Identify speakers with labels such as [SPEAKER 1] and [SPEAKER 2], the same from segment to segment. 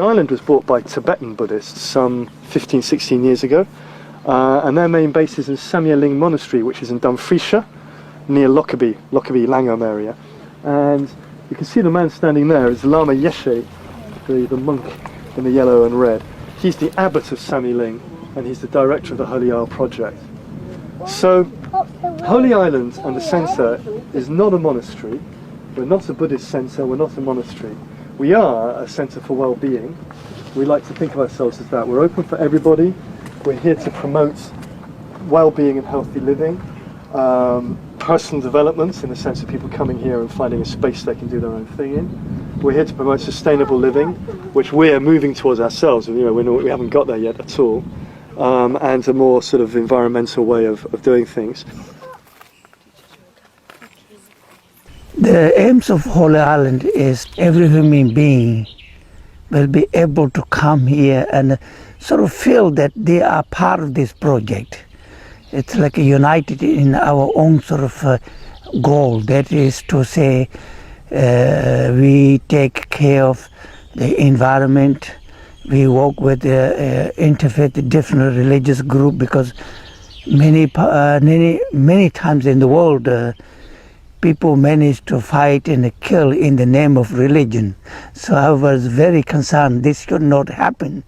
[SPEAKER 1] The island was bought by Tibetan Buddhists some 15, 16 years ago, and their main base is in Samyeling Monastery, which is in Dumfriesshire, near Lockerbie Langham area. And you can see the man standing there is Lama Yeshe, the monk in the yellow and red. He's the abbot of Samyeling, and he's the director of the Holy Isle project. So, Holy Island and the centre is not a monastery. We're not a Buddhist centre, we're not a monastery. We are a centre for well-being. We like to think of ourselves as that. We're open for everybody. We're here to promote well-being and healthy living, personal development in the sense of people coming here and finding a space they can do their own thing in. We're here to promote sustainable living, which we're moving towards ourselves. You know, we haven't got there yet at all. And a more sort of environmental way of doing things.
[SPEAKER 2] The aims of Holy Island is every human being will be able to come here and sort of feel that they are part of this project. It's like united in our own sort of goal. That is to say, we take care of the environment. We work with interfaith, different religious group, because many times in the world people manage to fight and kill in the name of religion. So I was very concerned this should not happen.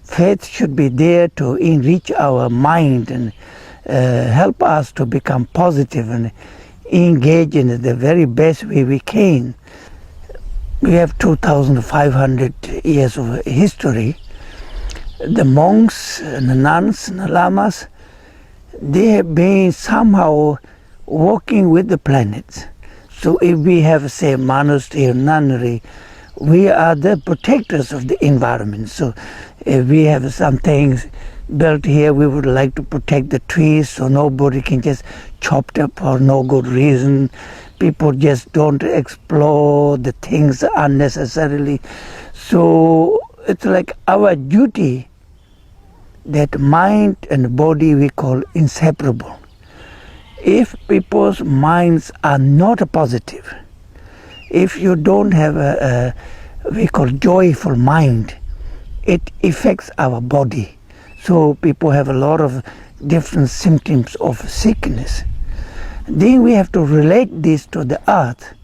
[SPEAKER 2] Faith should be there to enrich our mind and help us to become positive and engage in the very best way we can. We have 2,500 years of history. The monks and the nuns and the lamas, they have been somehow working with the planet. So if we have, say, a monastery or nunnery, we are the protectors of the environment. So if we have some things built here, we would like to protect the trees so nobody can just chop it up for no good reason. People just don't explore the things unnecessarily. So it's like our duty that mind and body we call inseparable. If people's minds are not positive, if you don't have a we call joyful mind, it affects our body. So people have a lot of different symptoms of sickness. Then we have to relate this to the earth.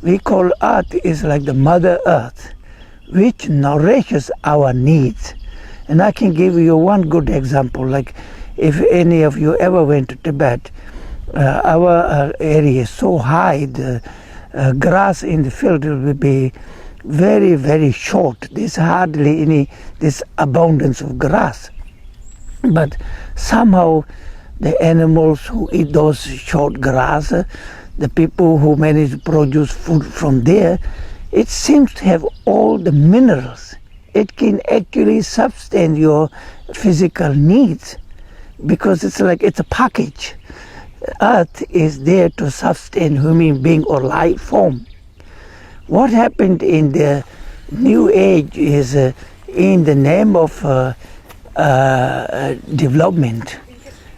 [SPEAKER 2] We call earth is like the mother earth, which nourishes our needs. And I can give you one good example. Like if any of you ever went to Tibet, our area is so high, the grass in the field will be very, very short. There's hardly this abundance of grass. But somehow the animals who eat those short grass, the people who manage to produce food from there, it seems to have all the minerals. It can actually sustain your physical needs because it's like it's a package. Earth is there to sustain human being or life form. What happened in the New Age is in the name of development,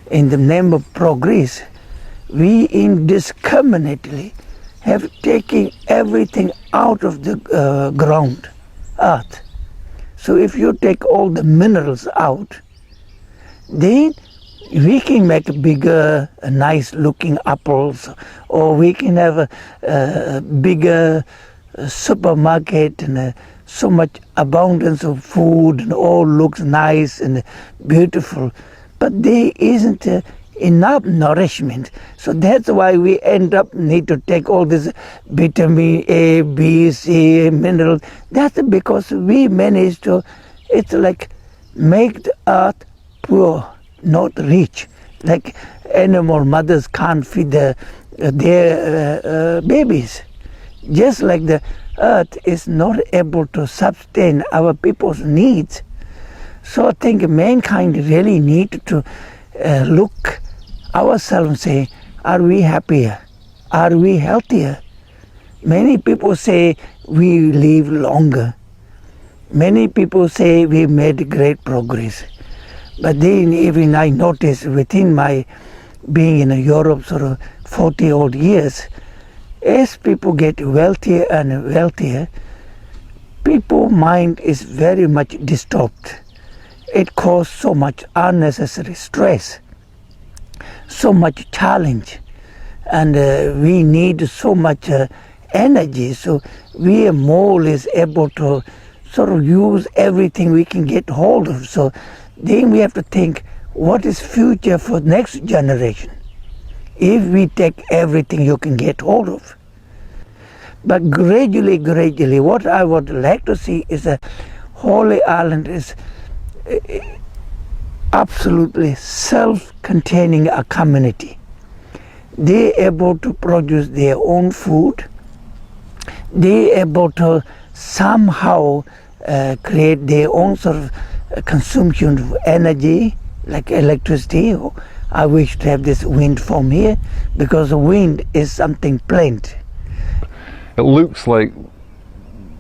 [SPEAKER 2] in the name of progress, we indiscriminately have taken everything out of the ground, earth. So if you take all the minerals out, then we can make bigger, nice looking apples, or we can have a bigger supermarket and so much abundance of food and all looks nice and beautiful. But there isn't enough nourishment. So that's why we end up need to take all this vitamin A, B, C, minerals. That's because we managed to, it's like make the earth poor, not rich. Like animal mothers can't feed their babies. Just like the earth is not able to sustain our people's needs. So I think mankind really need to look ourselves and say, are we happier? Are we healthier? Many people say we live longer. Many people say we made great progress. But then even I noticed within my being in Europe sort of 40 odd years, as people get wealthier and wealthier, people's mind is very much disturbed. It causes so much unnecessary stress, so much challenge, and we need so much energy. So we are more or less able to sort of use everything we can get hold of. So then we have to think, what is future for next generation if we take everything you can get hold of? But gradually, what I would like to see is a Holy Island is absolutely self-containing a community. They're able to produce their own food. They're able to somehow create their own sort of consumption of energy, like electricity. I wish to have this wind farm here, because the wind is something plant.
[SPEAKER 3] It looks like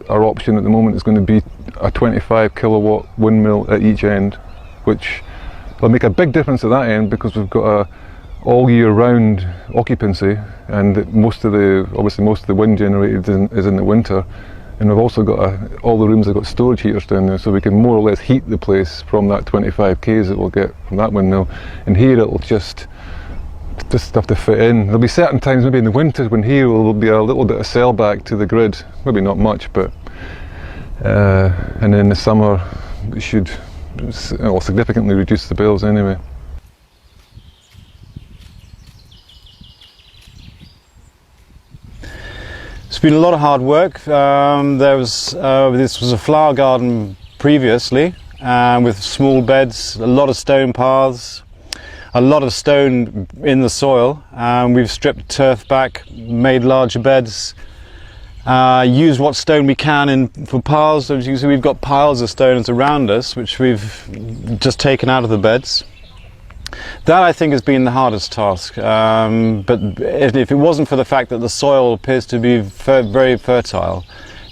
[SPEAKER 3] our option at the moment is going to be a 25 kilowatt windmill at each end, which will make a big difference at that end, because we've got a all year round occupancy, and most of the wind generated is in the winter, and we've also got all the rooms have got storage heaters down there, so we can more or less heat the place from that 25 k's that we'll get from that windmill. And here it'll just have to fit in. There'll be certain times, maybe in the winter, when here will be a little bit of sell back to the grid, maybe not much, but and in the summer it should significantly reduce the bills anyway.
[SPEAKER 4] It's been a lot of hard work. This was a flower garden previously, with small beds, a lot of stone paths, a lot of stone in the soil. We've stripped turf back, made larger beds, used what stone we can for piles. As you can see, we've got piles of stones around us, which we've just taken out of the beds. That, I think, has been the hardest task, but if it wasn't for the fact that the soil appears to be very fertile,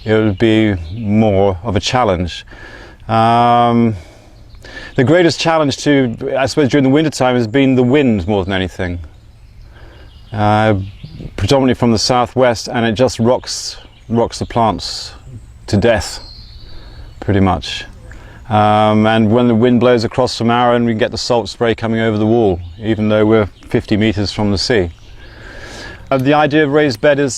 [SPEAKER 4] it would be more of a challenge. The greatest challenge I suppose, during the winter time has been the wind more than anything. Predominantly from the southwest, and it just rocks the plants to death, pretty much. And when the wind blows across from our end, we get the salt spray coming over the wall, even though we're 50 meters from the sea. The idea of raised bed is